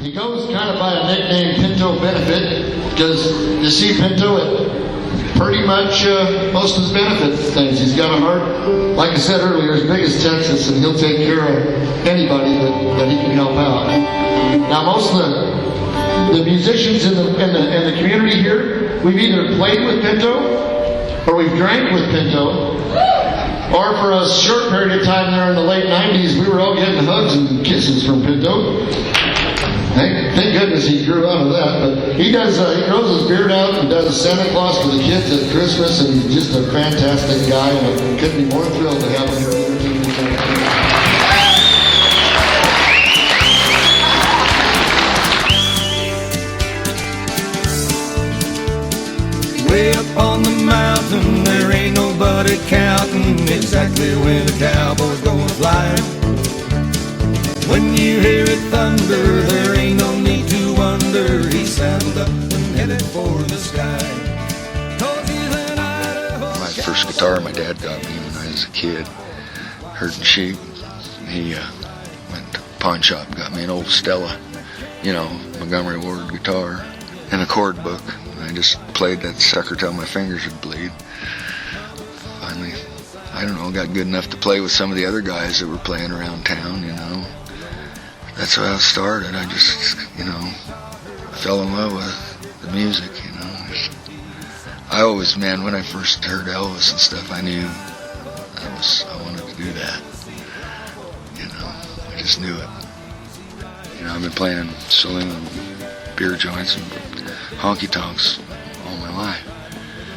He goes kind of by a nickname Pinto Bennett because you see Pinto at pretty much most of his benefit things. He's got a heart, like I said earlier, as big as Texas, and he'll take care of anybody that he can help out. Now, most of the musicians in the community here, we've either played with Pinto or we've drank with Pinto. Or for a short period of time there in the late 90s, we were all getting hugs and kisses from Pinto. Thank goodness he grew out of that. But he does. He grows his beard out and does Santa Claus for the kids at Christmas, and he's just a fantastic guy. And I couldn't be more thrilled to have him here. Way up on the mountain, there ain't nobody counting exactly when a cowboy's gonna fly. When you hear it thunder, there ain't no need to wonder. He's saddled up and headed for the sky. 'Cause he's an Idaho. My first guitar my dad got me when I was a kid, herding sheep. He went to the pawn shop and got me an old Stella, Montgomery Ward guitar, and a chord book. I just played that sucker till my fingers would bleed. Finally, got good enough to play with some of the other guys that were playing around town, That's how I started. I just, fell in love with the music, I always, when I first heard Elvis and stuff, I knew I wanted to do that. I just knew it. I've been playing in saloon and beer joints and honky tonks all my life.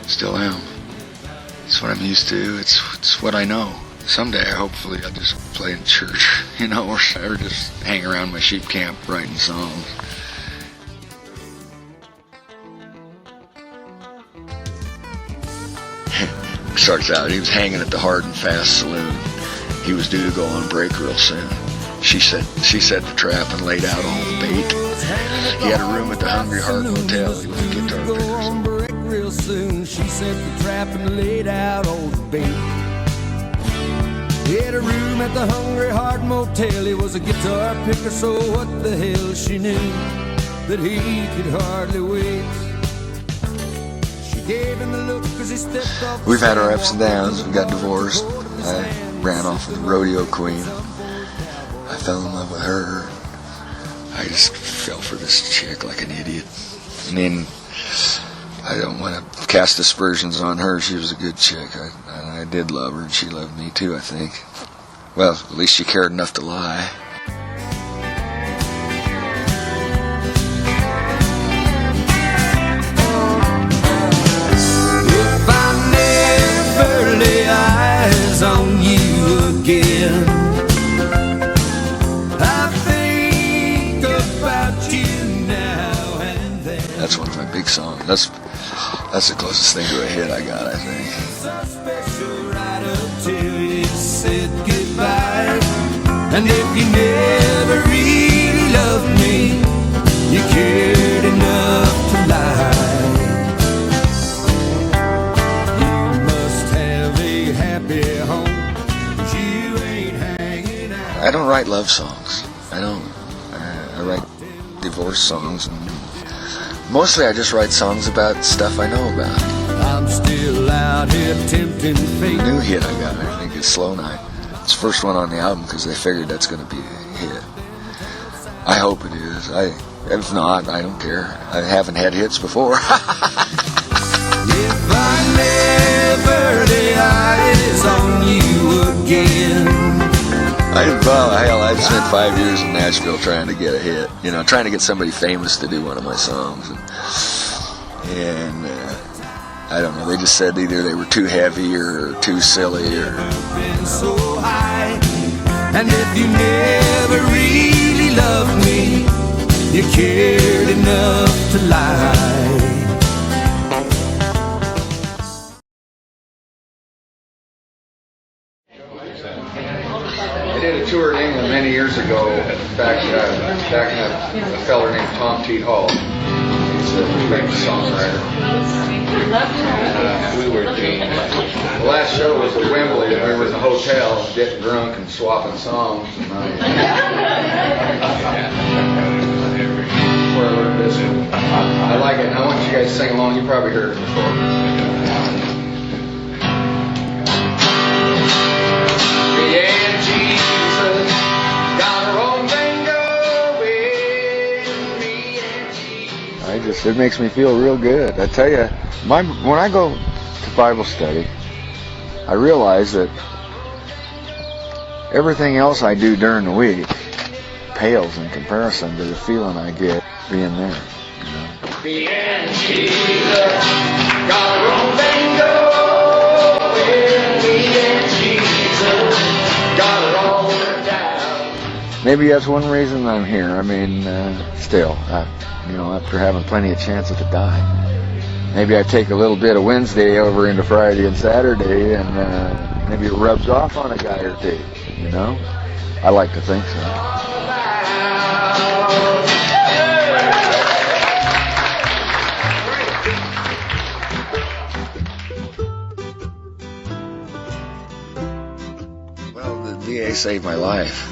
Still am. It's what I'm used to. It's what I know. Someday, hopefully, I'll just play in church, or just hang around my sheep camp writing songs. Starts out, he was hanging at the Hard and Fast Saloon. He was due to go on break real soon. She set the trap and laid out all the bait. He had a room at the Hungry Heart Motel. He was a guitar picker. Real soon, she set the trap and laid out all the bait. He had a room at the Hungry Heart Motel. He was a guitar picker, so what the hell, she knew that he could hardly wait. She gave him the look as he stepped off. We've had our ups and downs. We got divorced. I ran off with the rodeo queen. I fell in love with her. I just fell for this chick like an idiot. I don't want to cast aspersions on her. She was a good chick. I did love her, and she loved me too, I think. Well, at least she cared enough to lie. If I never lay eyes on you again, I think about you now and then. That's one of my big songs. That's the closest thing to a hit I got, I think. So special right up till you said goodbye. And if you never really loved me, you cared enough to lie. You must have a happy home, 'cause you ain't hanging out. I don't write love songs. I don't. I write divorce songs, and mostly I just write songs about stuff I know about. I'm still out here tempting fate. The new hit I got, I think, is Slow Night. It's the first one on the album because they figured that's going to be a hit. I hope it is. If not, I don't care. I haven't had hits before. If I never lay eyes on you again. I spent 5 years in Nashville trying to get a hit. Trying to get somebody famous to do one of my songs. And I don't know, they just said either they were too heavy or too silly or... So high. And if you never really loved me, you cared enough to lie. I did a tour in England many years ago, backing up a feller named Tom T. Hall. He's a great songwriter. The last show was at Wembley, and we were in the hotel getting drunk and swapping songs. And you probably heard it before. Me and Jesus got our own thing going. Me and Jesus. It makes me feel real good. I tell you, when I go to Bible study, I realize that everything else I do during the week pales in comparison to the feeling I get being there. You know? Me and Jesus got our own thing going. Me and Jesus got it all worked out. Maybe that's one reason I'm here. I mean, still, after having plenty of chances to die. Maybe I take a little bit of Wednesday over into Friday and Saturday, and maybe it rubs off on a guy or two, you know? I like to think so. Well, the VA saved my life,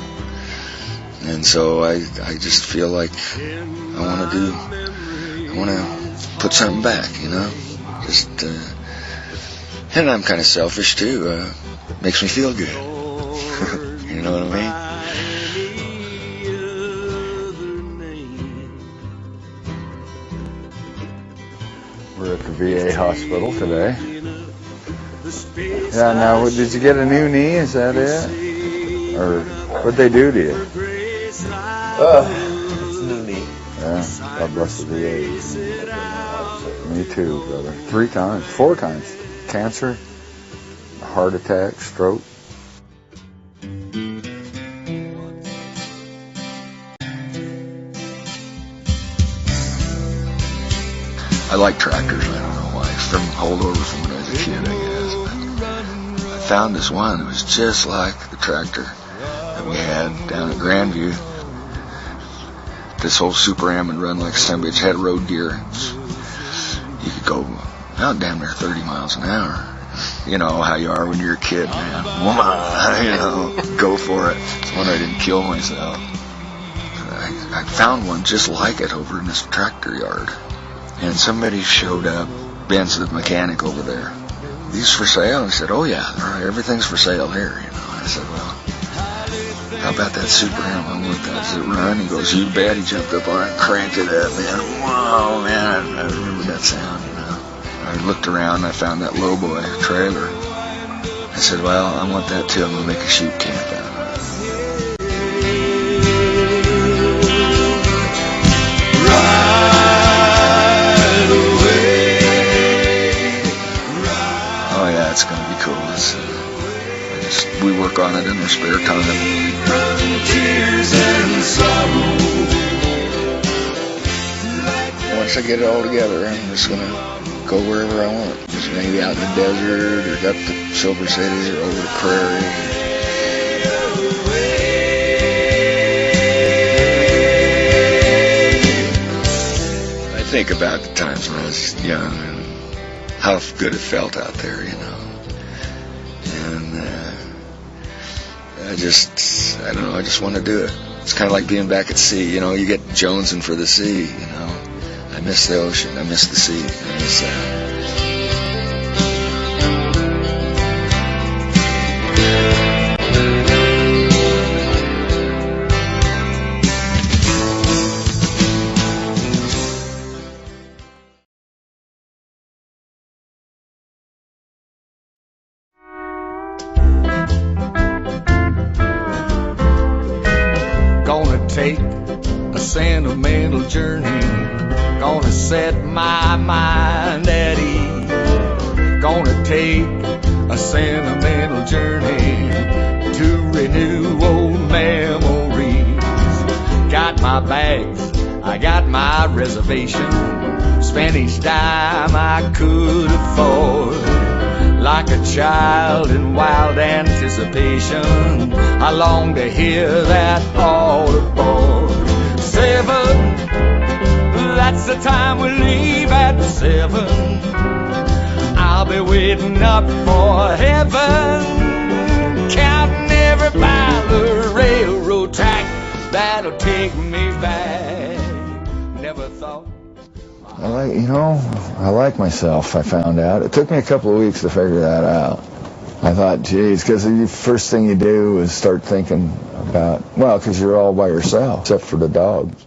and so I just feel like I want to put something back, you know, and I'm kind of selfish too, makes me feel good, you know what I mean? We're at the VA hospital today. Yeah, now, did you get a new knee, is that it? Or what'd they do to you? It's a new knee. Yeah, God bless the VA. Me too, brother. 3 times, 4 times. Cancer, heart attack, stroke. I like tractors, I don't know why. From holdover from when I was a kid, I guess. But I found this one that was just like the tractor that we had down at Grandview. This whole Super Am would run like a son of a bitch, had road gear. You could go out damn near 30 miles an hour. You know how you are when you're a kid, man. You know, go for it. It's one I didn't kill myself. I found one just like it over in this tractor yard. And somebody showed up, Ben's the mechanic over there. These for sale? And I said, oh yeah, everything's for sale here, you know. And I said, well, how about that Super Am? I want that. Does it run? He goes, you bet. He jumped up on it and cranked it up, man. Wow, man, I remember that sound, you know. I looked around and I found that lowboy trailer. I said, well, I want that too. I'm going to make a shoot camp out of it. Oh yeah, it's going to be cool. We work on it in our spare time. Tears and sorrow. Once I get it all together, I'm just going to go wherever I want. Just maybe out in the desert, or up to Silver City, or over the prairie. I think about the times when I was young and how good it felt out there, you know. And I don't know, I just want to do it. It's kind of like being back at sea, you know, you get jonesing for the sea, you know. I miss the ocean, I miss the sea, I miss that. Take a sentimental journey, gonna set my mind at ease. Gonna take a sentimental journey to renew old memories. Got my bags, I got my reservation, spent each dime I could afford. Like a child in wild anticipation, I long to hear that all aboard. 7, that's the time we leave at 7. I'll be waiting up for heaven, counting every mile of railroad track that'll take me back. Never thought my I like myself, I found out. It took me a couple of weeks to figure that out. I thought, geez, because the first thing you do is start thinking about, well, because you're all by yourself, except for the dogs.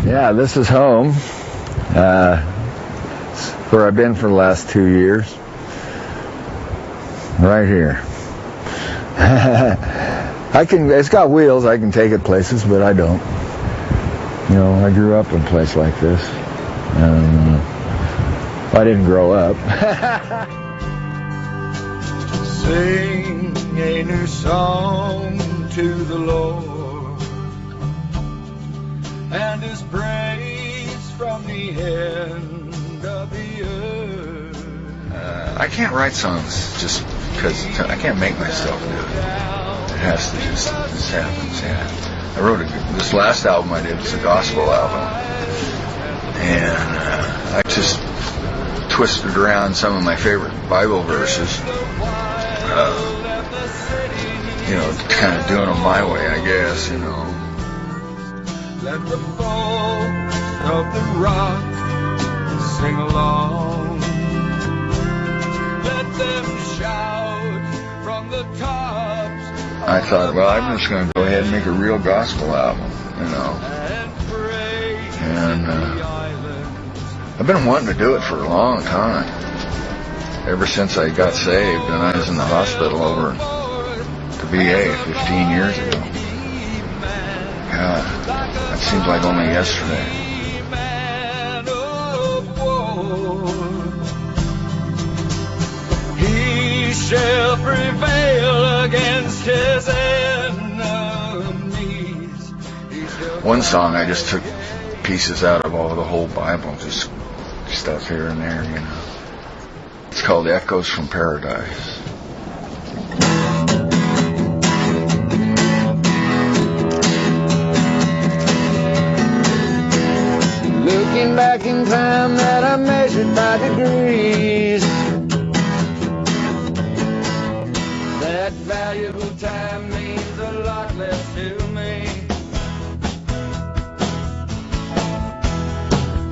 Yeah, this is home. Where I've been for the last 2 years. Right here. It's got wheels, I can take it places, but I don't. I grew up in a place like this. I didn't grow up. Sing a new song to the Lord, and His praise from the end of the earth. I can't write songs just because I can't make myself do it. It has to just happens. Yeah. I wrote this last album I did was a gospel album, and I just twisted around some of my favorite Bible verses, kind of doing them my way, I guess, Let the folks of the rock sing along. Let them shout from the tops. I thought, well, I'm just going to go ahead and make a real gospel album, And I've been wanting to do it for a long time. Ever since I got saved and I was in the hospital over at the VA 15 years ago. God, that seems like only yesterday. He shall prevail against his enemies. One song I just took pieces out of the whole Bible, just stuff here and there, It's called Echoes from Paradise. Looking back in time that I measured by degrees, that valuable time means a lot less to me.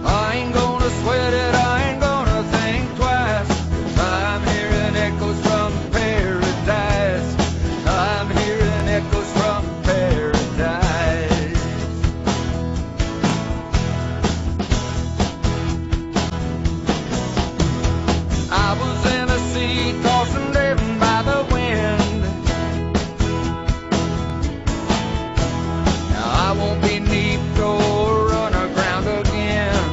I ain't gonna sweat it, I ain't gonna think twice. I'm hearing echoes from paradise. I'm hearing echoes from paradise. I was in a sea tossing, driven by the wind. Now I won't be neat or run aground again.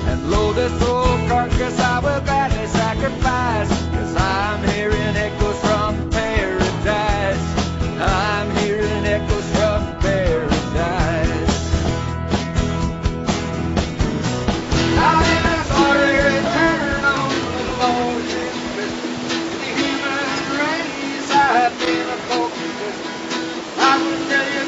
And lo, this old carcass I will gladly sacrifice, 'cause I'm hearing echoes from paradise. I'm hearing echoes from paradise. I've been a sorry turn on the Lord's business. The human race, I've been a focus. I will tell you